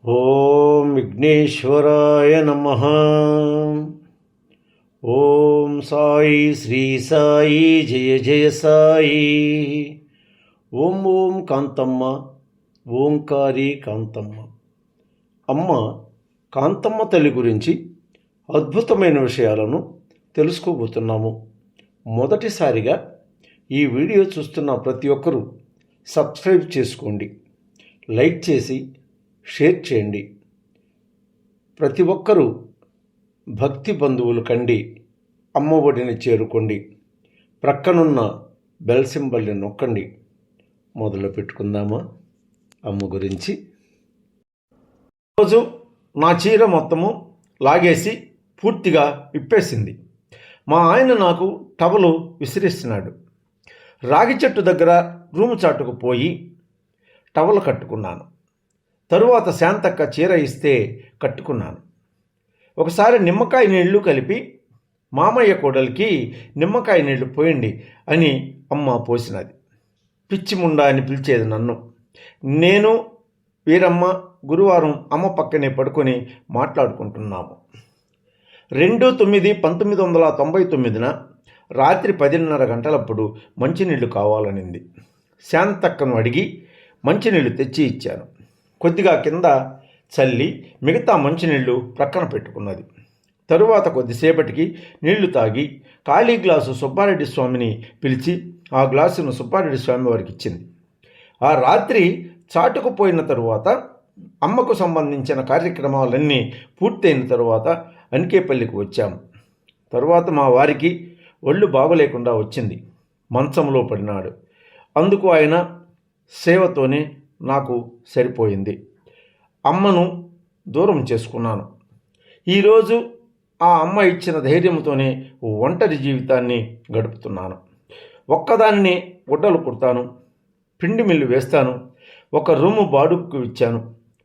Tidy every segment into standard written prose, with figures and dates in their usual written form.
ఓం విఘ్నేశ్వరాయ నమః. ఓం సాయి శ్రీ సాయి జయ జయ సాయి. ఓం ఓం కాంతమ్మ, ఓంకారి కాంతమ్మ. అమ్మ కాంతమ్మ తల్లి గురించి అద్భుతమైన విషయాలను తెలుసుకోబోతున్నాము. మొదటిసారిగా ఈ వీడియో చూస్తున్న ప్రతి ఒక్కరూ సబ్స్క్రైబ్ చేసుకోండి, లైక్ చేసి షేర్ చేయండి. ప్రతి ఒక్కరూ భక్తి బంధువులు కండి అమ్మ ఒడిని చేరుకోండి. ప్రక్కనున్న బెల్ సింబల్ని నొక్కండి. మొదలు పెట్టుకుందామా అమ్మ గురించి. రోజు నా చీర మొత్తము లాగేసి పూర్తిగా విప్పేసింది. మా ఆయన నాకు టవలు విసిరిస్తున్నాడు. రాగి చెట్టు దగ్గర రూము చాటుకు పోయి టవలు కట్టుకున్నాను. తరువాత శాంతక్క చీర ఇస్తే కట్టుకున్నాను. ఒకసారి నిమ్మకాయ నీళ్లు కలిపి మామయ్య కోడలికి నిమ్మకాయ నీళ్లు పోయండి అని అమ్మ పోసినది. పిచ్చి ముండా అని పిలిచేది నన్ను. నేను వీరమ్మ గురువారం అమ్మ పక్కనే పడుకొని మాట్లాడుకుంటున్నాము. 2/9/1999 రాత్రి 10:30 గంటలప్పుడు మంచినీళ్లు కావాలనింది. శాంతక్కను అడిగి మంచినీళ్లు తెచ్చి ఇచ్చాను. కొద్దిగా కింద చల్లి మిగతా మంచినీళ్లు ప్రక్కన పెట్టుకున్నది. తరువాత కొద్దిసేపటికి నీళ్లు తాగి ఖాళీ గ్లాసు సుబ్బారెడ్డి స్వామిని పిలిచి ఆ గ్లాసును సుబ్బారెడ్డి స్వామి వారికి ఇచ్చింది. ఆ రాత్రి చాటుకుపోయిన తరువాత అమ్మకు సంబంధించిన కార్యక్రమాలన్నీ పూర్తయిన తరువాత అనికేపల్లికి వచ్చాము. తరువాత మా వారికి ఒళ్ళు బాగోలేకుండా వచ్చింది. మంచంలో పడినాడు. అందుకు ఆయన సేవతోనే నాకు సరిపోయింది. అమ్మను దూరం చేసుకున్నాను. ఈరోజు ఆ అమ్మ ఇచ్చిన ధైర్యంతోనే ఒంటరి జీవితాన్ని గడుపుతున్నాను. ఒక్కదాన్ని గుడ్డలు కుడతాను, పిండి మిల్లు వేస్తాను, ఒక రూము బాడుకు ఇచ్చాను.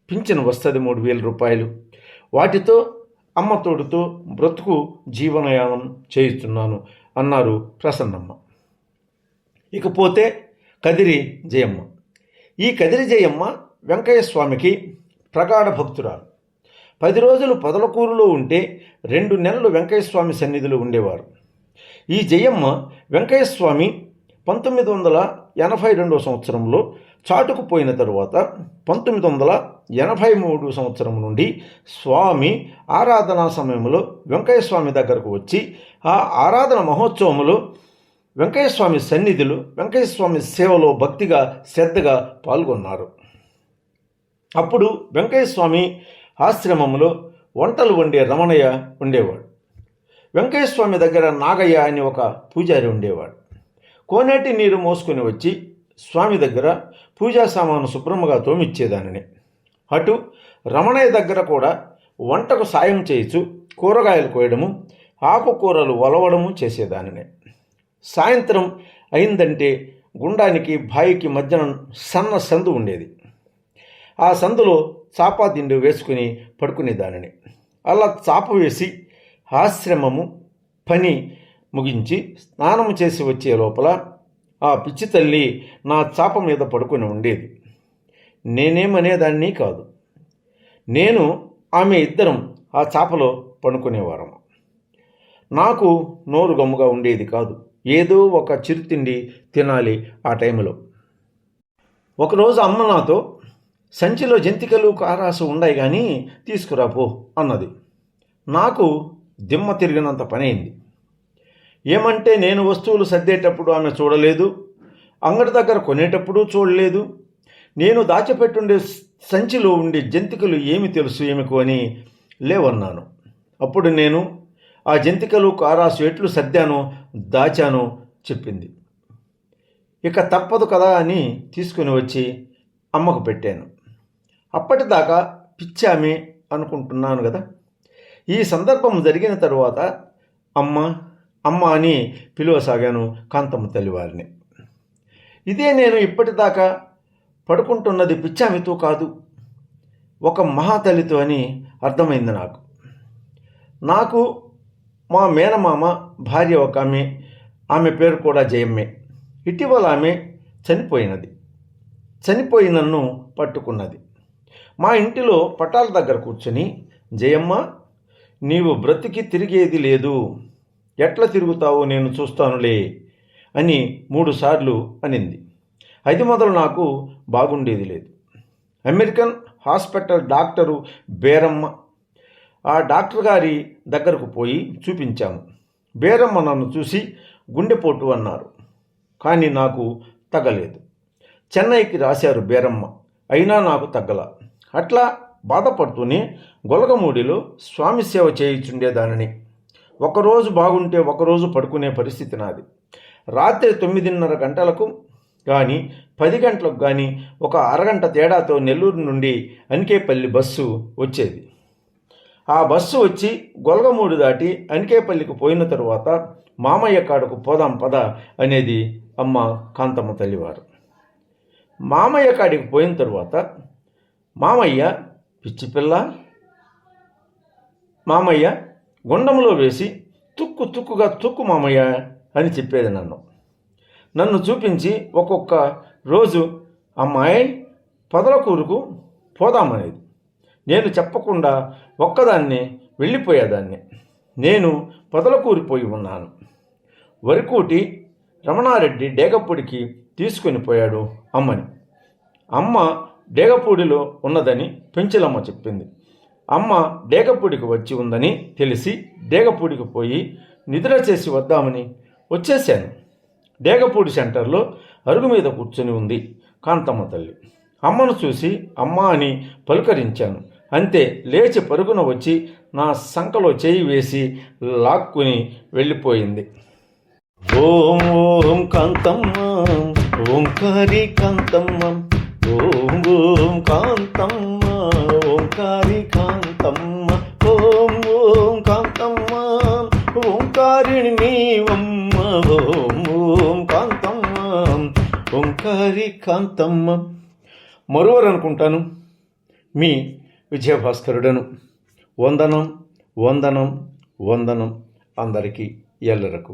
పింఛను వస్తుంది 3,000 రూపాయలు. వాటితో అమ్మ తోడుతో బ్రతుకు జీవనయానం చేయిస్తున్నాను అన్నారు ప్రసన్నమ్మ. ఇకపోతే కదిరి జయమ్మ. ఈ కదిరి జయమ్మ వెంకయ్య స్వామికి ప్రగాఢ భక్తురాలు. 10 రోజులు పొదలకూరులో ఉంటే 2 నెలలు వెంకయ్య స్వామి సన్నిధిలో ఉండేవారు. ఈ జయమ్మ వెంకయ్య స్వామి 1982 సంవత్సరంలో చాటుకుపోయిన తరువాత 1983 సంవత్సరం నుండి స్వామి ఆరాధనా సమయంలో వెంకయ్య స్వామి దగ్గరకు వచ్చి ఆ ఆరాధన మహోత్సవంలో వెంకయ్య స్వామి సన్నిధిలో వెంకయ్య స్వామి సేవలో భక్తిగా శ్రద్ధగా పాల్గొన్నారు. అప్పుడు వెంకయ్య స్వామి ఆశ్రమంలో వంటలు వండే రమణయ్య ఉండేవాడు. వెంకయ్య స్వామి దగ్గర నాగయ్య అని ఒక పూజారి ఉండేవాడు. కోనేటి నీరు మోసుకొని వచ్చి స్వామి దగ్గర పూజా సామాను శుభ్రముగా తోమిచ్చేదానిని. అటు రమణయ్య దగ్గర కూడా వంటకు సాయం చేయించు కూరగాయలు కోయడము, ఆకుకూరలు వలవడము చేసేదానిని. సాయంత్రం అయిందంటే గుండానికి బాయికి మధ్యన సన్న సందు ఉండేది. ఆ సందులో చాపా దిండు వేసుకుని పడుకునేదానిని. అలా చాప వేసి ఆశ్రమము పని ముగించి స్నానం చేసి వచ్చే లోపల ఆ పిచ్చి తల్లి నా చాప మీద పడుకొని ఉండేది. నేనేమనేదాన్ని కాదు. నేను ఆమె ఇద్దరం ఆ చాపలో పడుకునేవారము. నాకు నోరు గమ్ముగా ఉండేది కాదు. ఏదో ఒక చిరుతిండి తినాలి ఆ టైంలో. ఒకరోజు అమ్మ నాతో సంచిలో జంతికలు కారాసు ఉన్నాయి కానీ తీసుకురాపో అన్నది. నాకు దిమ్మ తిరిగినంత పని అయింది. ఏమంటే నేను వస్తువులు సర్దేటప్పుడు ఆమె చూడలేదు, అంగడి దగ్గర కొనేటప్పుడు చూడలేదు. నేను దాచిపెట్టుండే సంచిలో ఉండే జంతికలు ఏమి తెలుసు ఏమికు అని లేవన్నాను. అప్పుడు నేను ఆ జంతికలు కారాసు ఎట్లు సర్దానో దాచానో చెప్పింది. ఇక తప్పదు కదా అని తీసుకుని వచ్చి అమ్మకు పెట్టాను. అప్పటిదాకా పిచ్చామే అనుకుంటున్నాను కదా. ఈ సందర్భం జరిగిన తరువాత అమ్మ అమ్మ అని పిలువసాగాను కాంతమ్మ తల్లివారిని. ఇదే నేను ఇప్పటిదాకా పడుకుంటున్నది పిచ్చామితో కాదు, ఒక మహాతల్లితో అని అర్థమైంది నాకు. నాకు మా మేనమామ భార్య ఒక ఆమె పేరు కూడా జయమ్మే. ఇటీవల ఆమె చనిపోయినది. చనిపోయి నన్ను పట్టుకున్నది. మా ఇంటిలో పటాల దగ్గర కూర్చొని, జయమ్మ, నీవు బ్రతికి తిరిగేది లేదు, ఎట్లా తిరుగుతావో నేను చూస్తానులే అని 3 సార్లు అనింది. అది మొదలు నాకు బాగుండేది లేదు. అమెరికన్ హాస్పిటల్ డాక్టరు బేరమ్మ, ఆ డాక్టర్ గారి దగ్గరకు పోయి చూపించాము. బేరమ్మ నన్ను చూసి గుండెపోటు అన్నారు, కానీ నాకు తగ్గలేదు. చెన్నైకి రాశారు బేరమ్మ, అయినా నాకు తగ్గల. అట్లా బాధపడుతూనే గొలగమూడిలో స్వామి సేవ చేయుచుండేదానిని. ఒకరోజు బాగుంటే ఒకరోజు పడుకునే పరిస్థితి నాది. రాత్రి 9:30 గంటలకు కానీ 10 గంటలకు కానీ ఒక అరగంట తేడాతో నెల్లూరు నుండి అనికేపల్లి బస్సు వచ్చేది. ఆ బస్సు వచ్చి గొలగమూడి దాటి అనికేపల్లికి పోయిన తరువాత మామయ్య కాడకు పోదాం పద అనేది అమ్మ కాంతమ్మ తల్లివారు. మామయ్య కాడికి పోయిన తరువాత మామయ్య, పిచ్చిపిల్ల, మామయ్య గుండంలో వేసి తుక్కుగా తుక్కు మామయ్య అని చెప్పేది. నన్ను చూపించి ఒక్కొక్క రోజు అమ్మాయి పొదలకూరుకు పోదామనేది. నేను చెప్పకుండా ఒక్కదాన్ని వెళ్ళిపోయేదాన్ని. నేను పొదలకూరిపోయి ఉన్నాను. వరికూటి రమణారెడ్డి డేగపూడికి తీసుకొని పోయాడు అమ్మని. అమ్మ డేగపూడిలో ఉన్నదని పెంచిలమ్మ చెప్పింది. అమ్మ డేగపూడికి వచ్చి ఉందని తెలిసి డేగపూడికి పోయి నిద్ర చేసి వద్దామని వచ్చేసాను. డేగపూడి సెంటర్లో అరుగు మీద కూర్చొని ఉంది కాంతమ్మ తల్లి. అమ్మను చూసి అమ్మ అని పలుకరించాను. అంతే, లేచి పరుగున వచ్చి నా సంకలో చేయి వేసి లాక్కుని వెళ్ళిపోయింది. ఓం ఓం కాంతమ్మ, ఓంకారి కాంతమ్మ, ఓం ఓం కాంతమ్మ, ఓంకారి కాంతమ్మ, ఓం ఓం కాంతమ్మ, ఓంకారిణి నీవమ్మ, ఓం ఓం కాంతమ్మ, ఓంకారి కాంతమ్మ. మరోవరనుకుంటాను, మీ విజయభాస్కరుడను. వందనం వందనం వందనం అందరికీ ఎల్లరకు.